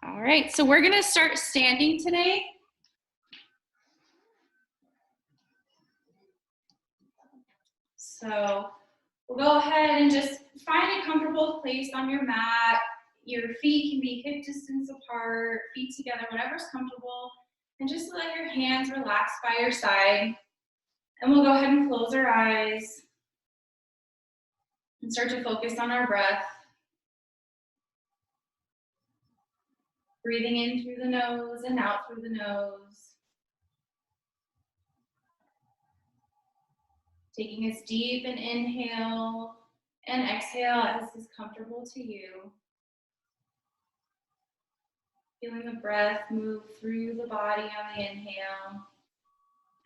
All right, so we're gonna start standing today. So we'll go ahead and just find a comfortable place on your mat. Your feet can be hip distance apart, feet together, whatever's comfortable. And just let your hands relax by your side. And we'll go ahead and close our eyes and start to focus on our breath. Breathing in through the nose and out through the nose. Taking as deep an inhale and exhale as is comfortable to you. Feeling the breath move through the body on the inhale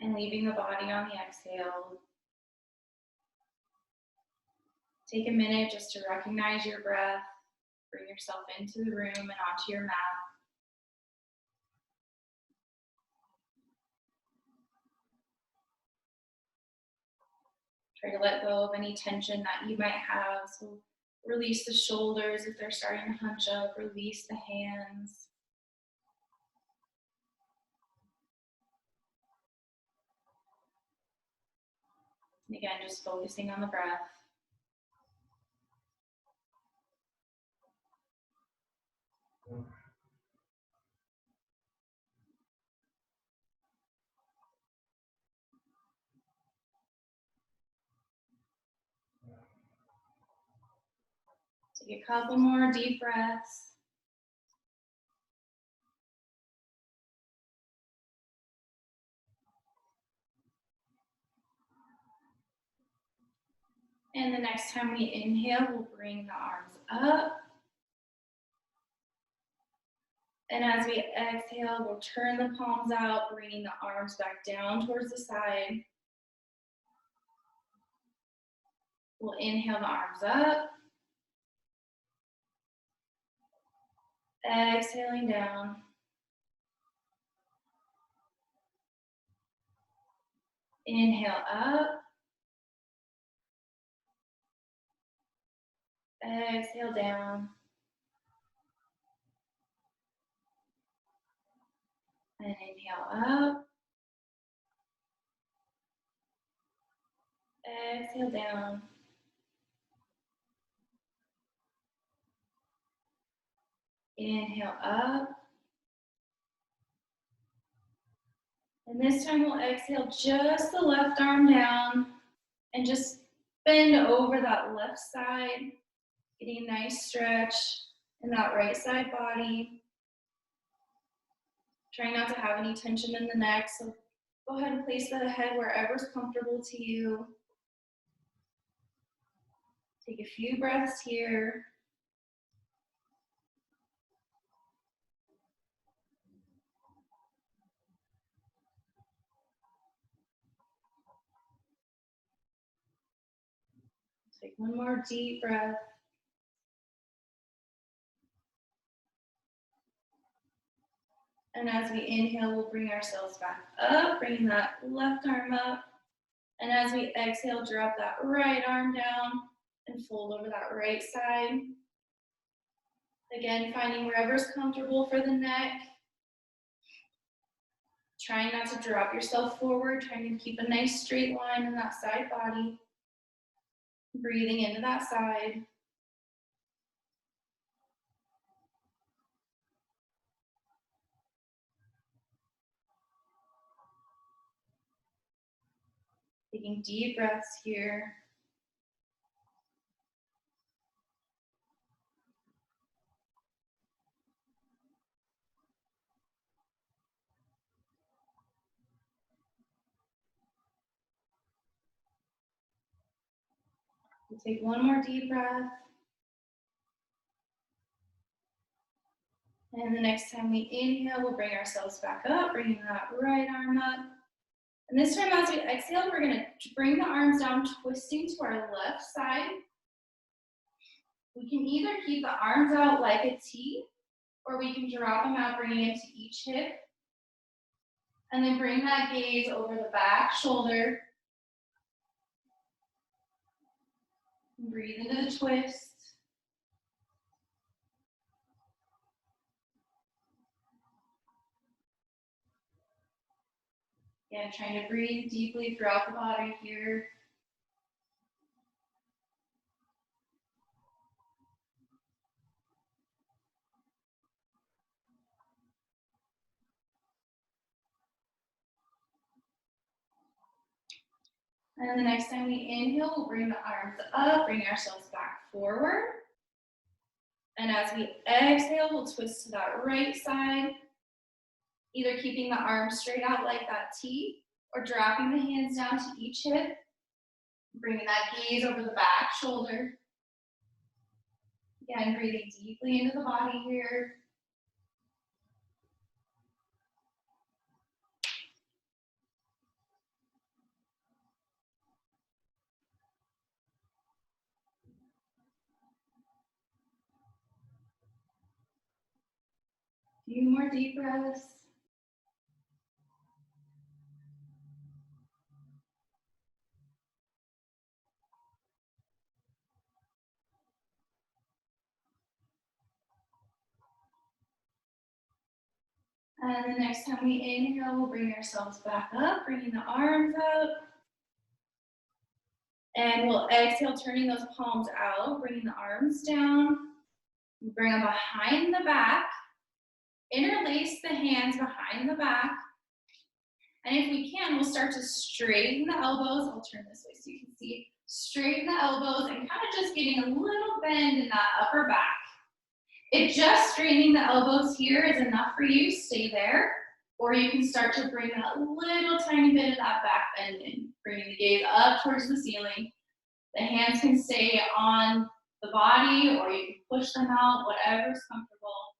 and leaving the body on the exhale. Take a minute just to recognize your breath. Bring yourself into the room and onto your mat. Try to let go of any tension that you might have. So release the shoulders if they're starting to hunch up. Release the hands. And again, just focusing on the breath. Take a couple more deep breaths. And the next time we inhale, we'll bring the arms up. And as we exhale, we'll turn the palms out, bringing the arms back down towards the side. We'll inhale the arms up. Exhaling down. Inhale up. Exhale down. And inhale up. Exhale down. Inhale up. And this time we'll exhale just the left arm down and just bend over that left side, getting a nice stretch in that right side body. Trying not to have any tension in the neck, so go ahead and place the head wherever's comfortable to you. Take a few breaths here. Take one more deep breath. And as we inhale, we'll bring ourselves back up, bringing that left arm up. And as we exhale, drop that right arm down and fold over that right side. Again, finding wherever's comfortable for the neck. Trying not to drop yourself forward, trying to keep a nice straight line in that side body. Breathing into that side. Taking deep breaths here. We'll take one more deep breath. And the next time we inhale, we'll bring ourselves back up, bringing that right arm up. And this time as we exhale, we're gonna bring the arms down, twisting to our left side. We can either keep the arms out like a T, or we can drop them out, bringing it to each hip. And then bring that gaze over the back shoulder. Breathe into the twist. Again, trying to breathe deeply throughout the body here. And the next time we inhale, we'll bring the arms up, bring ourselves back forward. And as we exhale, we'll twist to that right side, either keeping the arms straight out like that T, or dropping the hands down to each hip, bringing that gaze over the back shoulder. Again, breathing deeply into the body here. A few more deep breaths. And the next time we inhale, we'll bring ourselves back up, bringing the arms up. And we'll exhale, turning those palms out, bringing the arms down. Bring them behind the back. Interlace the hands behind the back. And if we can, we'll start to straighten the elbows. I'll turn this way so you can see. Straighten the elbows and kind of just getting a little bend in that upper back. If just straightening the elbows here is enough for you, stay there. Or you can start to bring that little tiny bit of that back bend in, bringing the gaze up towards the ceiling. The hands can stay on the body, or you can push them out, whatever's comfortable.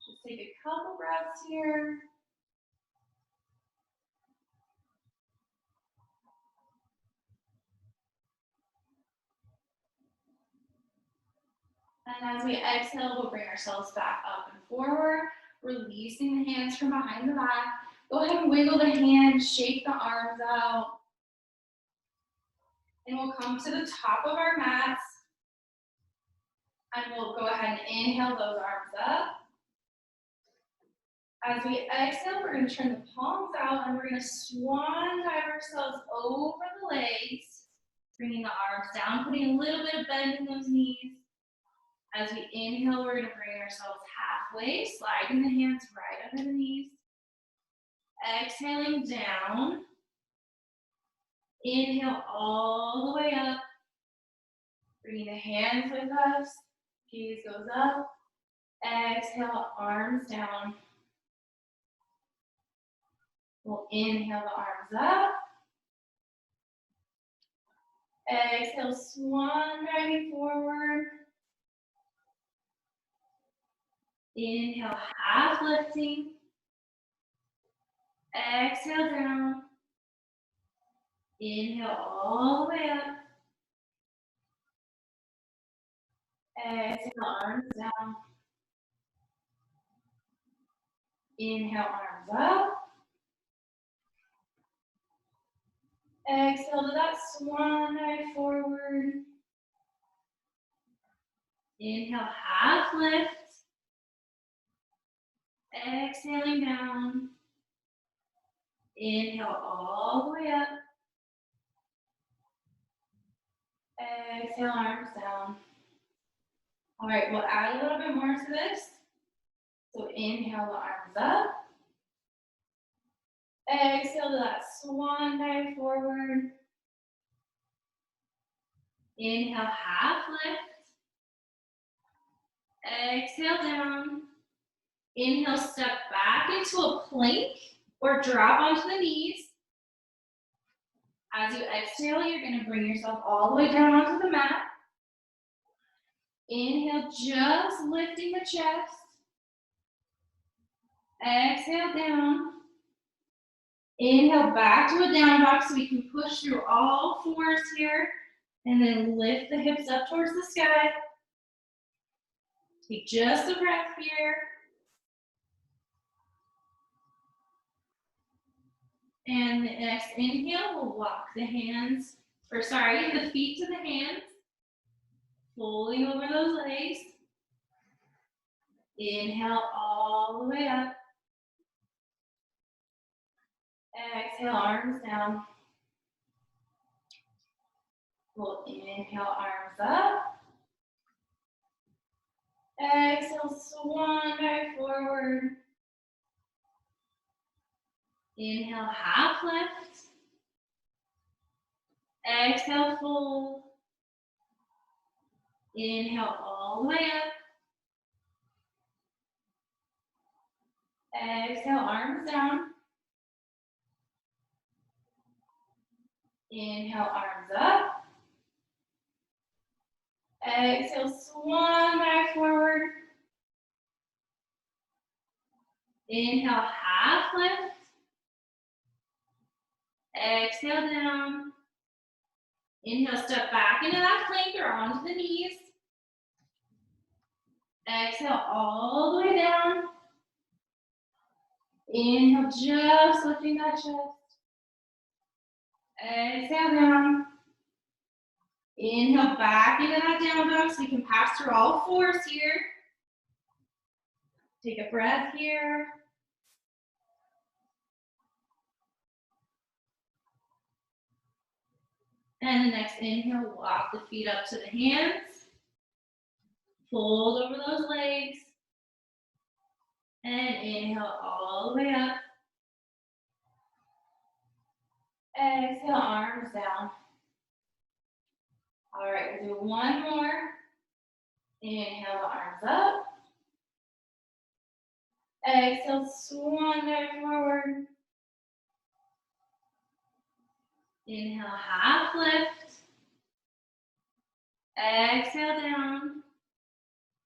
Just take a couple breaths here. And as we exhale, we'll bring ourselves back up and forward, releasing the hands from behind the back. Go ahead and wiggle the hands, shake the arms out. And we'll come to the top of our mats. And we'll go ahead and inhale those arms up. As we exhale, we're going to turn the palms out and we're going to swan dive ourselves over the legs, bringing the arms down, putting a little bit of bend in those knees. As we inhale, we're going to bring ourselves halfway, sliding the hands right under the knees. Exhaling down. Inhale all the way up. Bringing the hands with us. Gaze goes up. Exhale, arms down. We'll inhale the arms up. Exhale, swan diving forward. Inhale, half lifting. Exhale down. Inhale all the way up. Exhale, arms down. Inhale, arms up. Exhale to that swan dive forward. Inhale, half lift. Exhaling down. Inhale all the way up. Exhale, arms down. All right, we'll add a little bit more to this. So inhale the arms up. Exhale to that swan dive forward. Inhale, half lift. Exhale down. Inhale, step back into a plank or drop onto the knees. As you exhale, you're going to bring yourself all the way down onto the mat. Inhale, just lifting the chest. Exhale down. Inhale back to a down dog so we can push through all fours here. And then lift the hips up towards the sky. Take just a breath here. And the next inhale, we'll walk the feet to the hands. Folding over those legs. Inhale all all the way up. Exhale, arms down. We'll inhale, arms up. Exhale, swan back forward. Inhale, half lift. Exhale, fold. Inhale, all the way up. Exhale, arms down. Inhale, arms up. Exhale, swan back forward. Inhale, half lift. Exhale, down. Inhale, step back into that plank or onto the knees. Exhale, all the way down. Inhale, just lifting that chest. Exhale, down. Inhale, back into that down dog so you can pass through all fours here. Take a breath here. And the next inhale, walk the feet up to the hands. Fold over those legs. And inhale all the way up. Exhale, arms down. All right, we'll do one more. Inhale, arms up. Exhale, swan back forward. Inhale, half lift. Exhale, down.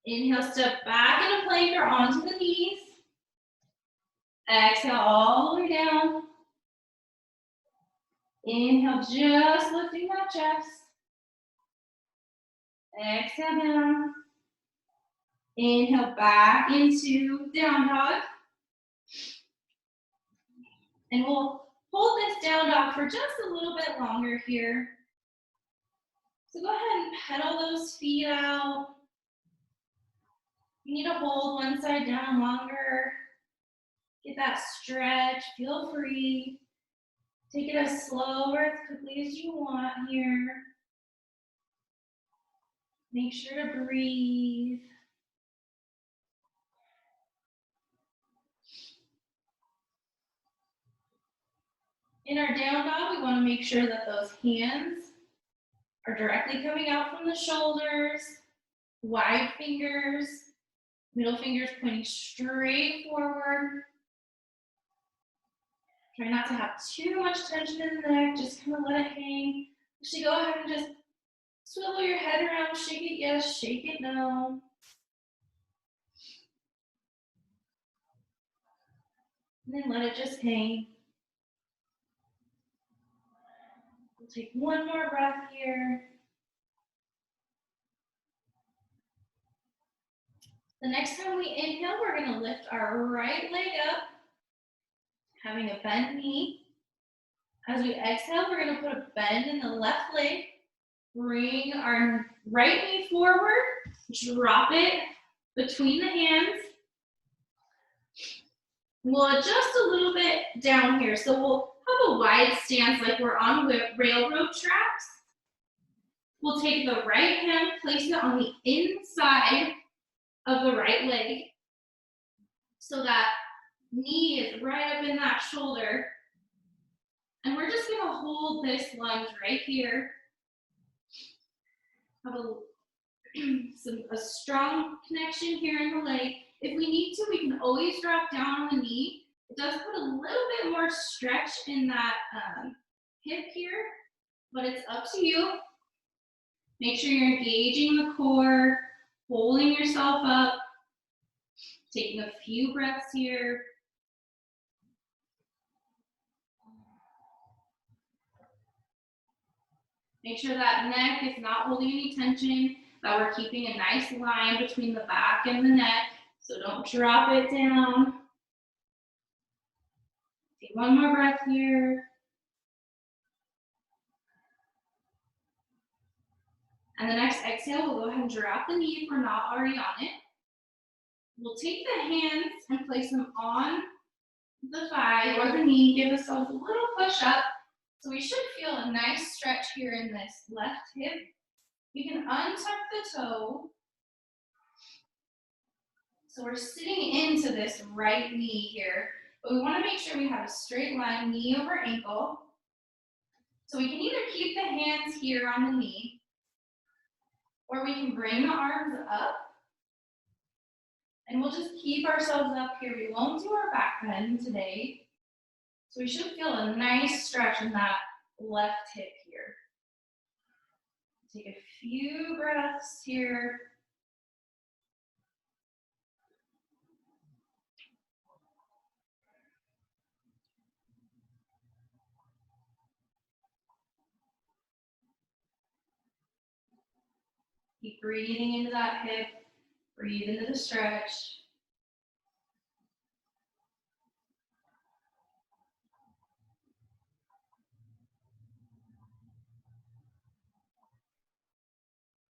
Inhale, step back into plank or onto the knees. Exhale, all the way down. Inhale, just lifting that chest. Exhale, down. Inhale, back into down dog. And we'll hold this down dog for just a little bit longer here. So go ahead and pedal those feet out. You need to hold one side down longer. Get that stretch, feel free. Take it as slow or as quickly as you want here. Make sure to breathe. In our down dog, we want to make sure that those hands are directly coming out from the shoulders, wide fingers, middle fingers pointing straight forward. Try not to have too much tension in the neck, just kind of let it hang. Actually, go ahead and just swivel your head around, shake it yes, shake it no. And then let it just hang. We'll take one more breath here. The next time we inhale, we're going to lift our right leg up, having a bent knee. As we exhale, we're going to put a bend in the left leg. Bring our right knee forward, drop it between the hands. We'll adjust a little bit down here. So we'll have a wide stance like we're on railroad tracks. We'll take the right hand, place it on the inside of the right leg so that knee is right up in that shoulder. And we're just gonna hold this lunge right here. Have a strong connection here in the leg. If we need to, we can always drop down on the knee. It does put a little bit more stretch in that hip here, but it's up to you. Make sure you're engaging the core, holding yourself up, taking a few breaths here. Make sure that neck is not holding any tension, that we're keeping a nice line between the back and the neck, so don't drop it down. Take one more breath here. And the next exhale, we'll go ahead and drop the knee if we're not already on it. We'll take the hands and place them on the thigh or the knee, give ourselves a little push up. So we should feel a nice stretch here in this left hip. We can untuck the toe. So we're sitting into this right knee here, but we want to make sure we have a straight line, knee over ankle. So we can either keep the hands here on the knee, or we can bring the arms up. And we'll just keep ourselves up here. We won't do our back bend today. So we should feel a nice stretch in that left hip here. Take a few breaths here. Keep breathing into that hip. Breathe into the stretch.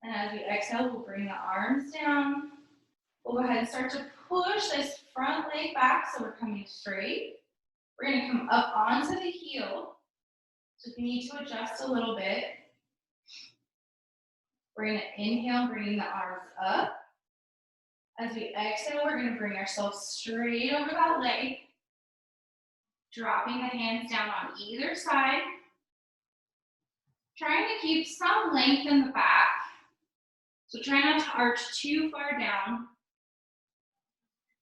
And as we exhale, we'll bring the arms down. We'll go ahead and start to push this front leg back so we're coming straight. We're going to come up onto the heel. So if you need to adjust a little bit, we're going to inhale, bringing the arms up. As we exhale, we're going to bring ourselves straight over that leg, dropping the hands down on either side, trying to keep some length in the back. So try not to arch too far down.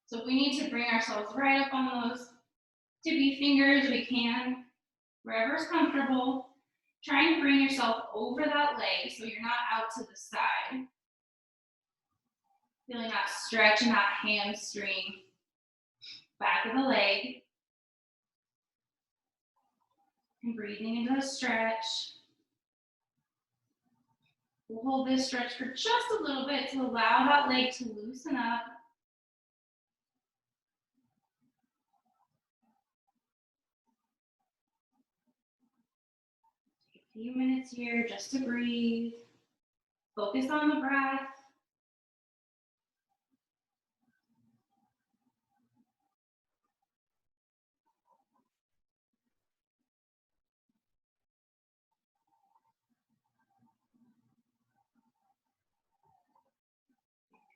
So if we need to bring ourselves right up on those tippy fingers, we can, wherever's comfortable. Try and bring yourself over that leg so you're not out to the side. Feeling that stretch in that hamstring, back of the leg. And breathing into the stretch. We'll hold this stretch for just a little bit to allow that leg to loosen up. Take a few minutes here just to breathe. Focus on the breath.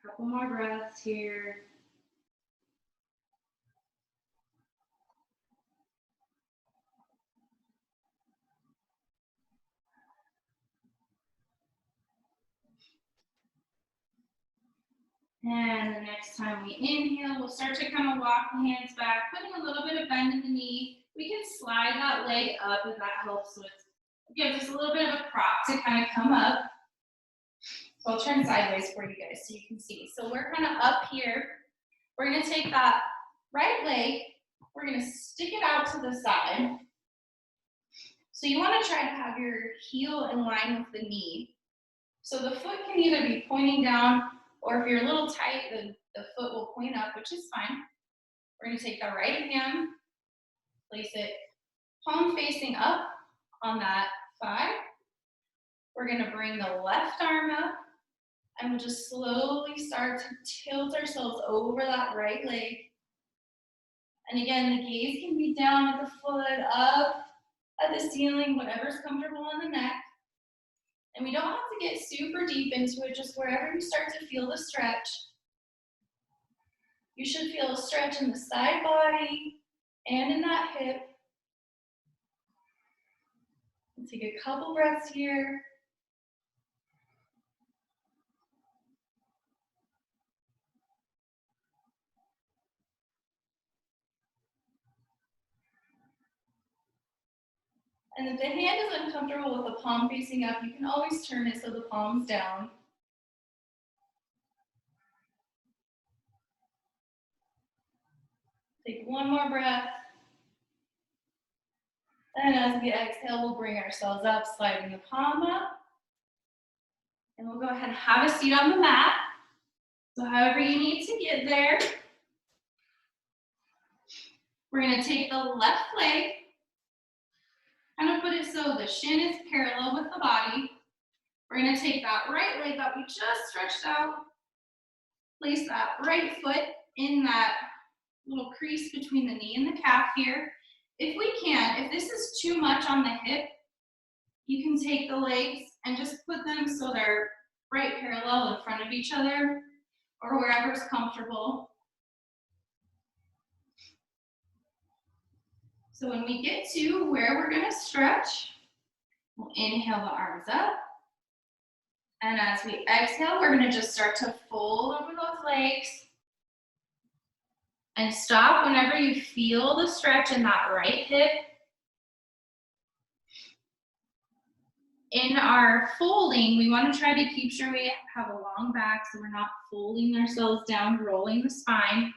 A couple more breaths here. And the next time we inhale, we'll start to kind of walk the hands back, putting a little bit of bend in the knee. We can slide that leg up if that helps. So it gives us a little bit of a prop to kind of come up. So I'll turn sideways for you guys so you can see. So we're kind of up here. We're going to take that right leg. We're going to stick it out to the side. So you want to try to have your heel in line with the knee. So the foot can either be pointing down, or if you're a little tight, the foot will point up, which is fine. We're going to take the right hand, place it palm facing up on that thigh. We're going to bring the left arm up, and we'll just slowly start to tilt ourselves over that right leg. And again, the gaze can be down at the foot, up at the ceiling, whatever's comfortable in the neck. And we don't have to get super deep into it, just wherever you start to feel the stretch. You should feel a stretch in the side body and in that hip. We'll take a couple breaths here. And if the hand is uncomfortable with the palm facing up, you can always turn it so the palm's down. Take one more breath. And as we exhale, we'll bring ourselves up, sliding the palm up. And we'll go ahead and have a seat on the mat. So however you need to get there. We're going to take the left leg, kind of put it so the shin is parallel with the body. We're going to take that right leg that we just stretched out, Place that right foot in that little crease between the knee and the calf here. If we can, if this is too much on the hip, you can take the legs and just put them so they're right parallel in front of each other or wherever's comfortable. So when we get to where we're gonna stretch, we'll inhale the arms up. And as we exhale, we're gonna just start to fold over those legs. And stop whenever you feel the stretch in that right hip. In our folding, we want to try to keep sure we have a long back so we're not folding ourselves down, rolling the spine.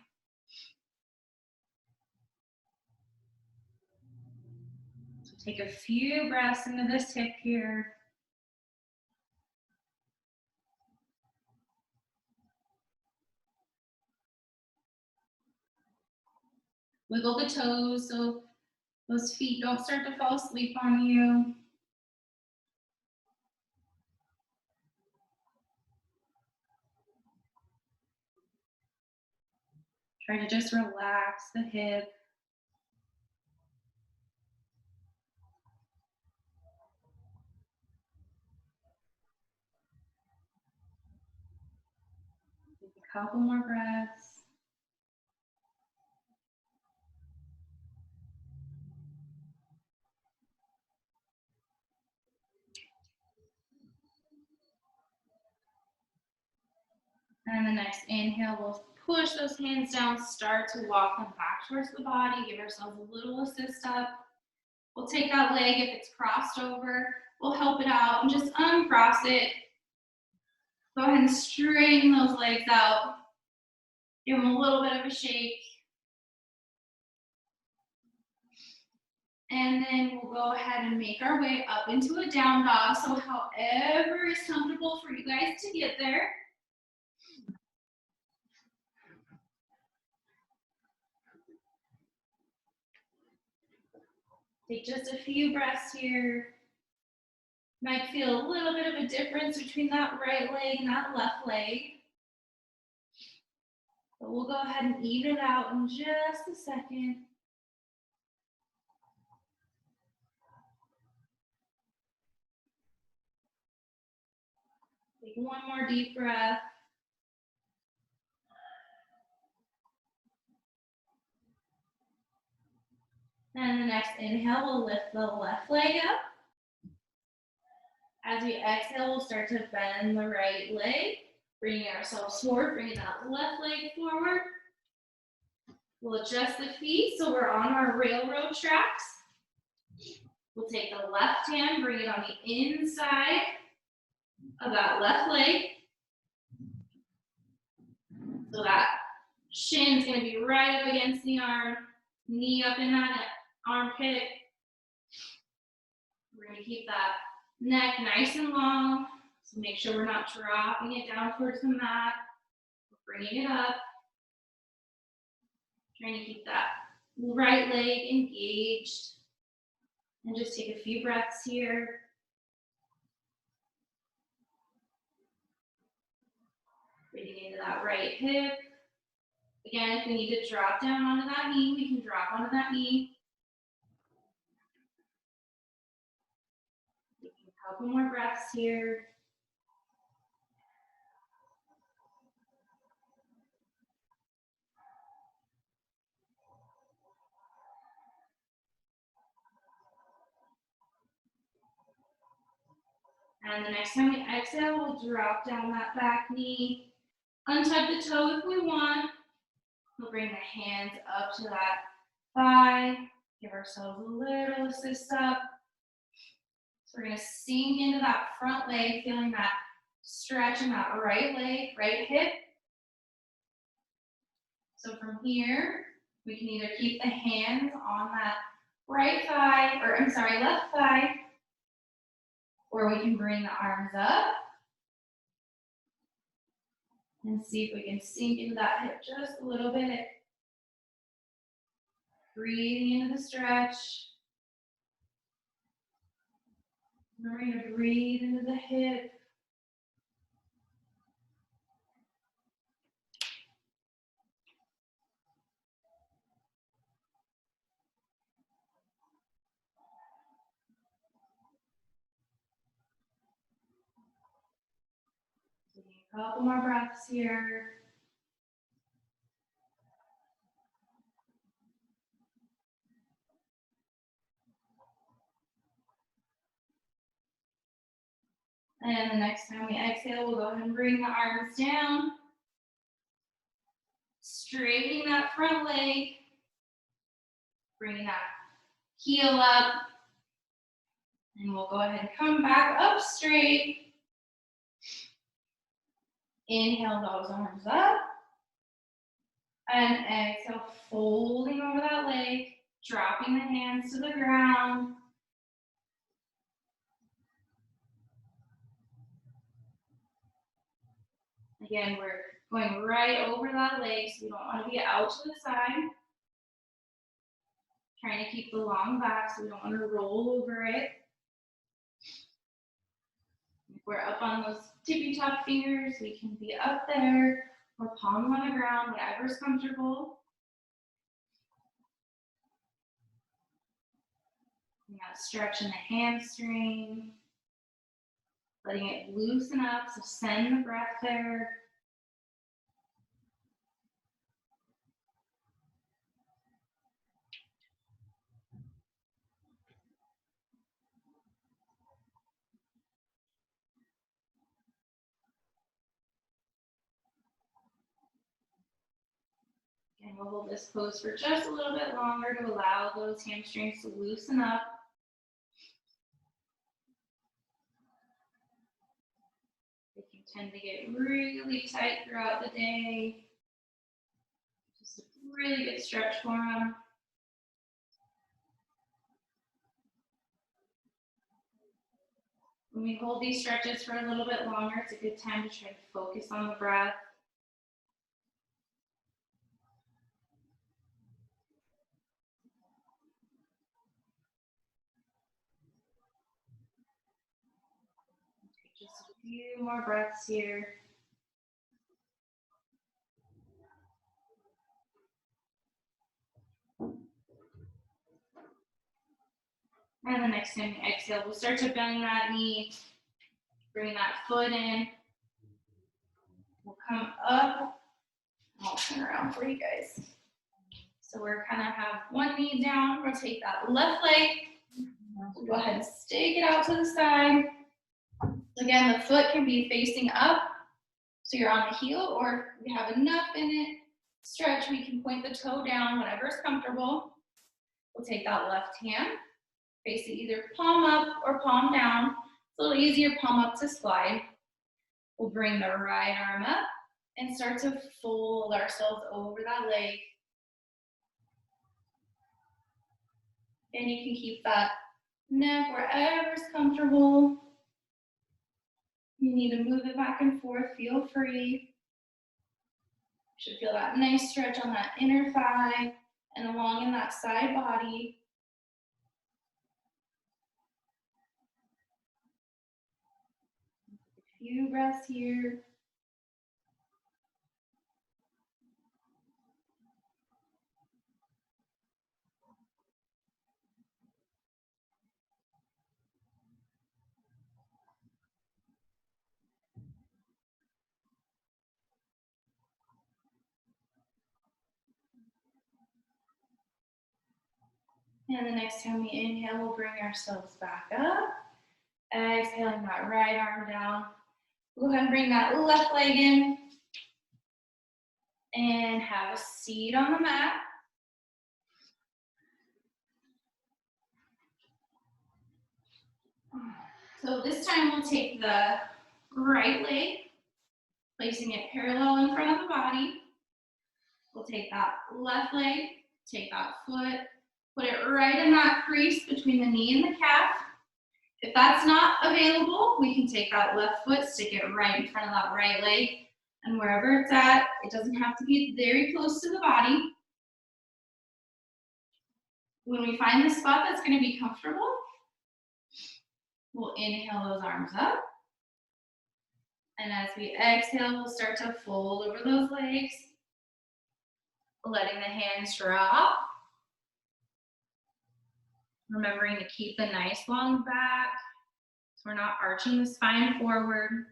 So take a few breaths into this hip here. Wiggle the toes so those feet don't start to fall asleep on you. Try to just relax the hip. Take a couple more breaths. And the next inhale, we'll push those hands down, start to walk them back towards the body, give ourselves a little assist up. We'll take that leg, if it's crossed over, we'll help it out and just uncross it. Go ahead and straighten those legs out. Give them a little bit of a shake. And then we'll go ahead and make our way up into a down dog. So however is comfortable for you guys to get there. Take just a few breaths here. Might feel a little bit of a difference between that right leg and that left leg. But we'll go ahead and even it out in just a second. Take one more deep breath. And the next inhale, we'll lift the left leg up. As we exhale, we'll start to bend the right leg, bringing ourselves forward, bringing that left leg forward. We'll adjust the feet so we're on our railroad tracks. We'll take the left hand, bring it on the inside of that left leg. So that shin's gonna be right up against the arm, knee up in that armpit. We're gonna keep that neck nice and long. So make sure we're not dropping it down towards the mat. We're bringing it up. Trying to keep that right leg engaged. And just take a few breaths here. Breathing into that right hip. Again, if we need to drop down onto that knee, we can drop onto that knee. Taking a couple more breaths here. And the next time we exhale, we'll drop down that back knee. Untuck the toe if we want. We'll bring the hands up to that thigh. Give ourselves a little assist up. So we're gonna sink into that front leg, feeling that stretch in that right leg, right hip. So from here, we can either keep the hands on that right thigh, or I'm sorry, left thigh, or we can bring the arms up and see if we can sink into that hip just a little bit. Breathing into the stretch. We're going to breathe into the hip. A couple more breaths here. And the next time we exhale, we'll go ahead and bring the arms down. Straightening that front leg. Bringing that heel up. And we'll go ahead and come back up straight. Inhale those arms up. And exhale, folding over that leg. Dropping the hands to the ground. Again, we're going right over that leg, so we don't want to be out to the side. Trying to keep the long back, so we don't want to roll over it. If we're up on those tippy top fingers, we can be up there or palm on the ground, whatever's comfortable. And that stretch in the hamstring. Letting it loosen up, so send the breath there. And we'll hold this pose for just a little bit longer to allow those hamstrings to loosen up. They can tend to get really tight throughout the day. Just a really good stretch for them. When we hold these stretches for a little bit longer, it's a good time to try to focus on the breath. Take just a few more breaths here. And the next time you exhale, we'll start to bend that knee. Bring that foot in. We'll come up. I'll turn around for you guys. So we're kind of have one knee down. Rotate that left leg. We'll go ahead and stake it out to the side. Again, the foot can be facing up. So you're on the heel, or if we have enough in it, stretch, we can point the toe down, whatever's comfortable. We'll take that left hand, face it either palm up or palm down. It's a little easier palm up to slide. We'll bring the right arm up and start to fold ourselves over that leg. And you can keep that neck wherever's comfortable. You need to move it back and forth, feel free. You should feel that nice stretch on that inner thigh and along in that side body. A few breaths here. And the next time we inhale, we'll bring ourselves back up. Exhaling that right arm down. Go ahead and bring that left leg in. And have a seat on the mat. So this time we'll take the right leg, placing it parallel in front of the body. We'll take that left leg, take that foot, put it right in that crease between the knee and the calf. If that's not available, we can take that left foot, stick it right in front of that right leg, and wherever it's at, it doesn't have to be very close to the body. When we find the spot that's going to be comfortable, we'll inhale those arms up. And as we exhale, we'll start to fold over those legs, letting the hands drop. Remembering to keep the nice long back, so we're not arching the spine forward.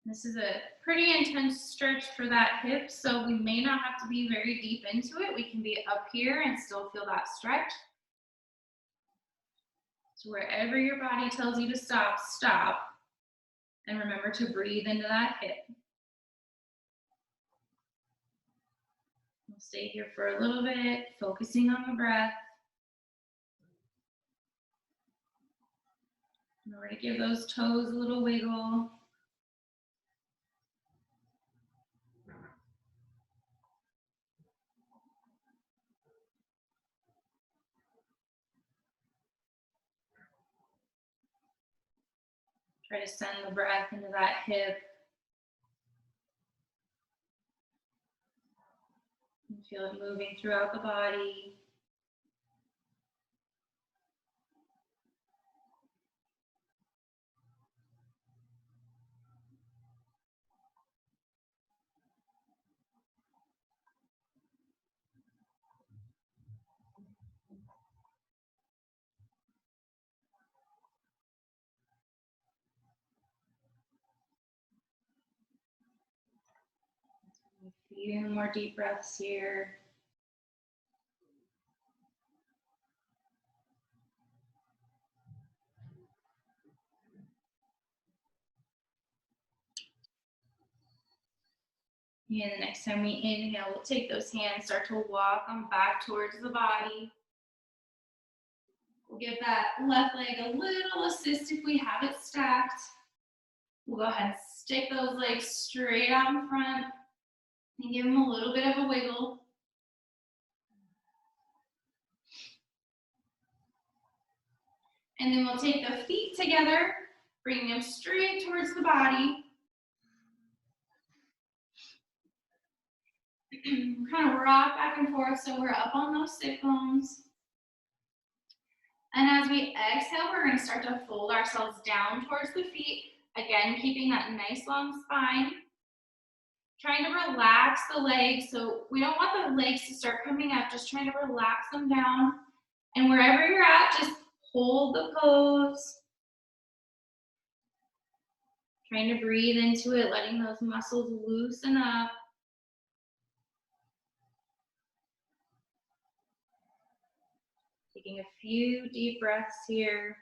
This is a pretty intense stretch for that hip, so we may not have to be very deep into it. We can be up here and still feel that stretch. So wherever your body tells you to stop, stop. And remember to breathe into that hip. We'll stay here for a little bit, focusing on the breath. Remember to give those toes a little wiggle. Try to send the breath into that hip. And feel it moving throughout the body. A few more deep breaths here. And the next time we inhale, we'll take those hands, start to walk them back towards the body. We'll give that left leg a little assist if we have it stacked. We'll go ahead and stick those legs straight out in front and give them a little bit of a wiggle. And then we'll take the feet together, bring them straight towards the body. Kind of rock back and forth so we're up on those sit bones. And as we exhale, we're going to start to fold ourselves down towards the feet. Again, keeping that nice long spine. Trying to relax the legs. So we don't want the legs to start coming up, just trying to relax them down. And wherever you're at, just hold the pose. Trying to breathe into it, letting those muscles loosen up. Taking a few deep breaths here.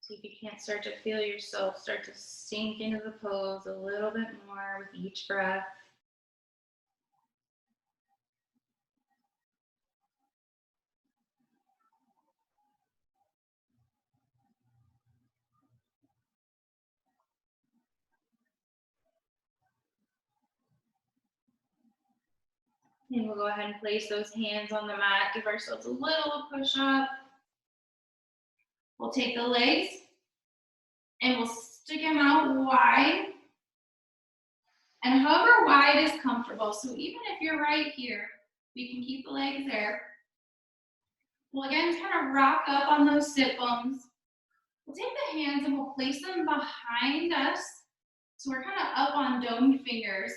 See if you can't start to feel yourself start to sink into the pose a little bit more with each breath. And we'll go ahead and place those hands on the mat, give ourselves a little push up. We'll take the legs and we'll stick them out wide. And however wide is comfortable. So even if you're right here, we can keep the legs there. We'll again kind of rock up on those sit bones. We'll take the hands and we'll place them behind us. So we're kind of up on domed fingers.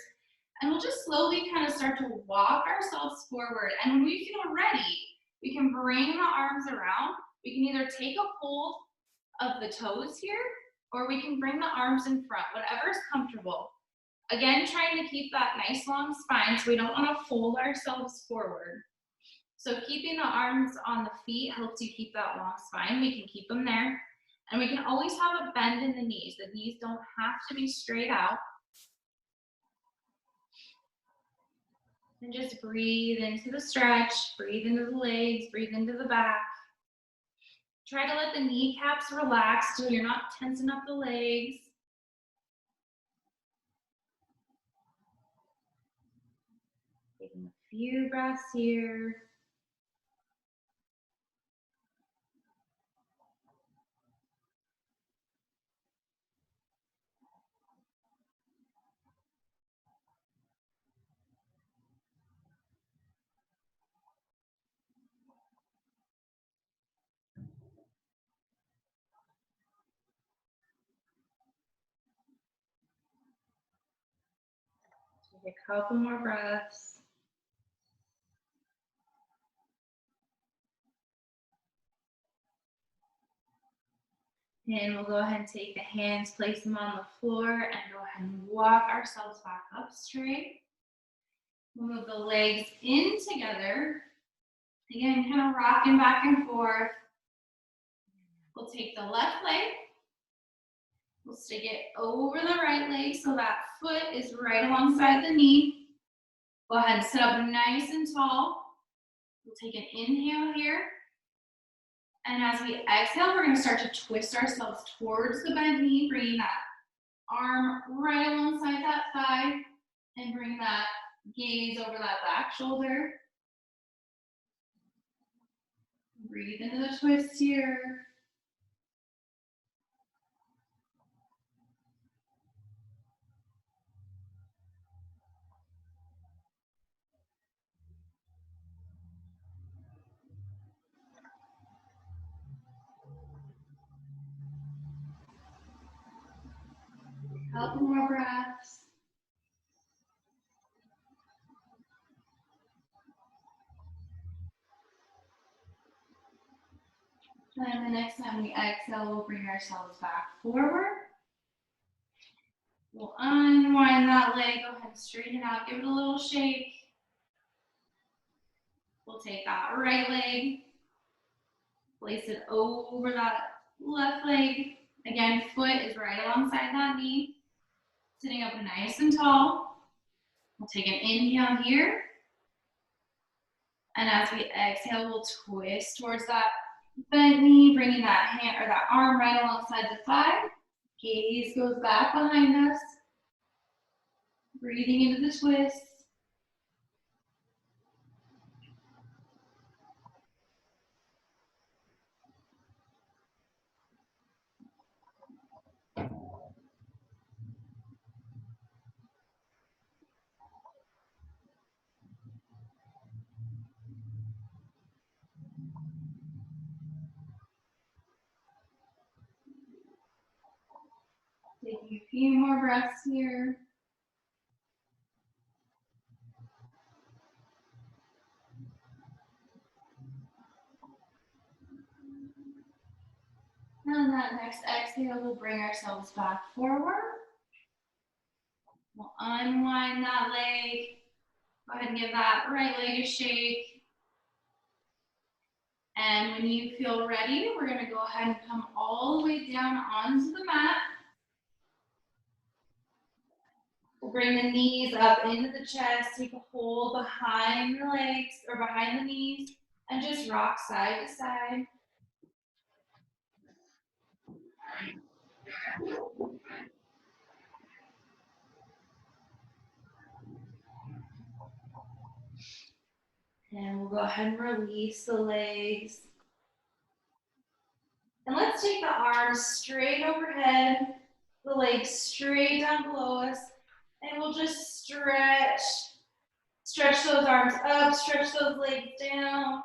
And we'll just slowly kind of start to walk ourselves forward. And when we feel ready, we can bring the arms around. We can either take a hold of the toes here, or we can bring the arms in front, whatever is comfortable. Again, trying to keep that nice long spine so we don't want to fold ourselves forward. So keeping the arms on the feet helps you keep that long spine. We can keep them there. And we can always have a bend in the knees. The knees don't have to be straight out. And just breathe into the stretch, breathe into the legs, breathe into the back. Try to let the kneecaps relax so you're not tensing up the legs. Taking a few breaths here. Take a couple more breaths. And we'll go ahead and take the hands, place them on the floor, and go ahead and walk ourselves back up straight. We'll move the legs in together. Again, kind of rocking back and forth. We'll take the left leg. We'll stick it over the right leg so that foot is right alongside the knee. Go ahead and sit up nice and tall. We'll take an inhale here. And as we exhale, we're going to start to twist ourselves towards the bent knee, bringing that arm right alongside that thigh, and bring that gaze over that back shoulder. Breathe into the twist here. Couple more breaths. And the next time we exhale, we'll bring ourselves back forward. We'll unwind that leg, go ahead and straighten it out, give it a little shake. We'll take that right leg, place it over that left leg. Again, foot is right alongside that knee. Sitting up nice and tall. We'll take an inhale here. And as we exhale, we'll twist towards that bent knee, bringing that hand or that arm right alongside the thigh. Gaze goes back behind us. Breathing into the twist. Taking a few more breaths here. And that next exhale, we'll bring ourselves back forward. We'll unwind that leg. Go ahead and give that right leg a shake. And when you feel ready, we're going to go ahead and come all the way down onto the mat. We'll bring the knees up into the chest, take a hold behind the legs or behind the knees, and just rock side to side. And we'll go ahead and release the legs. And let's take the arms straight overhead, the legs straight down below us, and we'll just stretch. Stretch those arms up, stretch those legs down.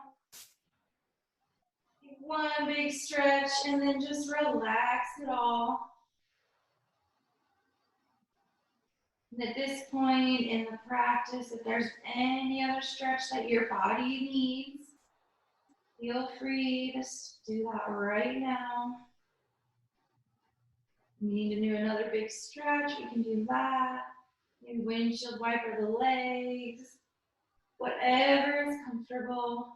One big stretch, and then just relax it all. And at this point in the practice, if there's any other stretch that your body needs, feel free to do that right now. You need to do another big stretch, we can do that. Maybe windshield wiper the legs, whatever is comfortable.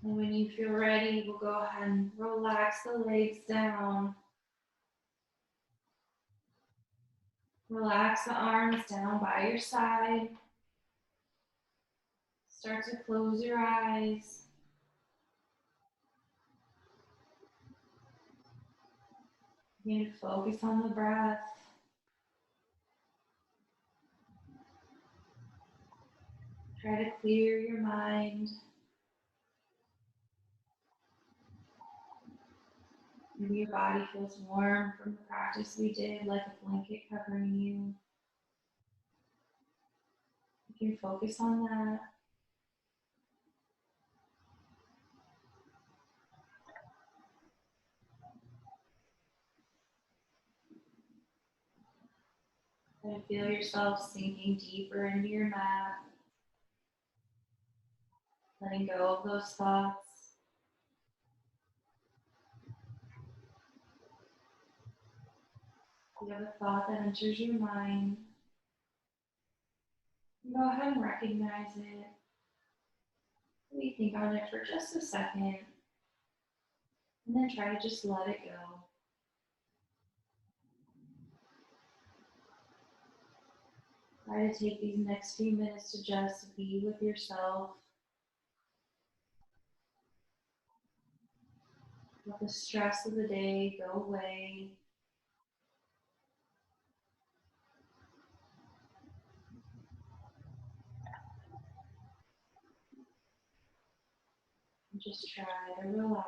And when you feel ready, we'll go ahead and relax the legs down. Relax the arms down by your side. Start to close your eyes. Begin to focus on the breath. Try to clear your mind. Maybe your body feels warm from the practice we did, like a blanket covering you. You can focus on that. Try to feel yourself sinking deeper into your mat, letting go of those thoughts. If you have a thought that enters your mind, go ahead and recognize it. Maybe think on it for just a second, and then try to just let it go. Try to take these next few minutes to just be with yourself. Let the stress of the day go away. And just try to relax.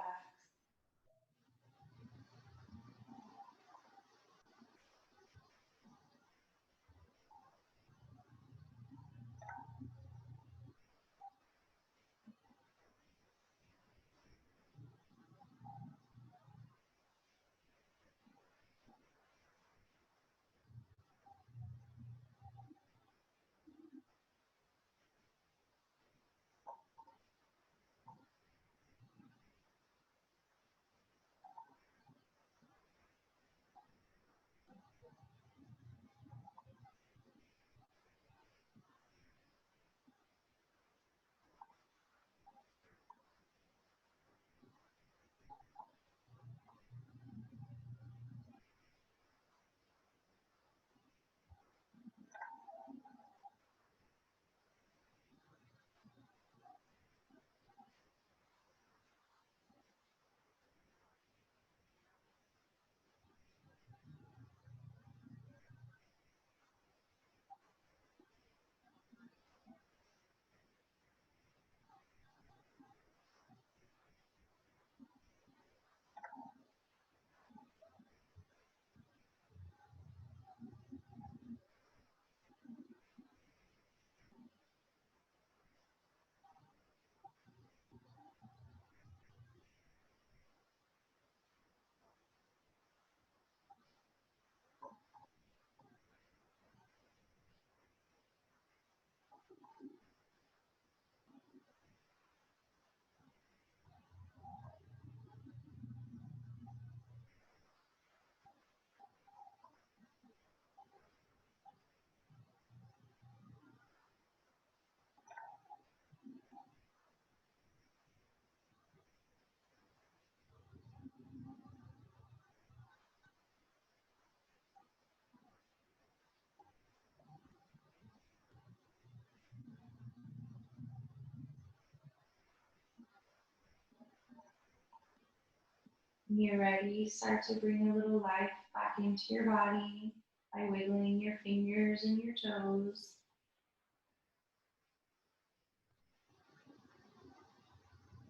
When you're ready, start to bring a little life back into your body by wiggling your fingers and your toes.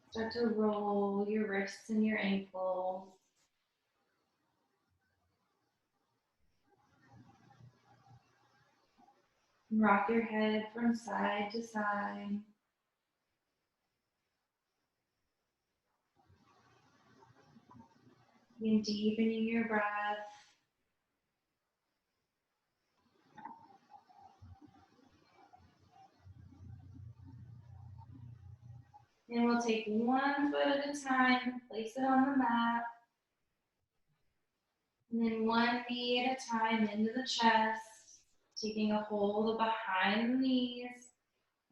Start to roll your wrists and your ankles. Rock your head from side to side. Begin deepening your breath. And we'll take one foot at a time, place it on the mat. And then one knee at a time into the chest, taking a hold behind the knees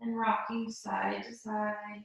and rocking side to side.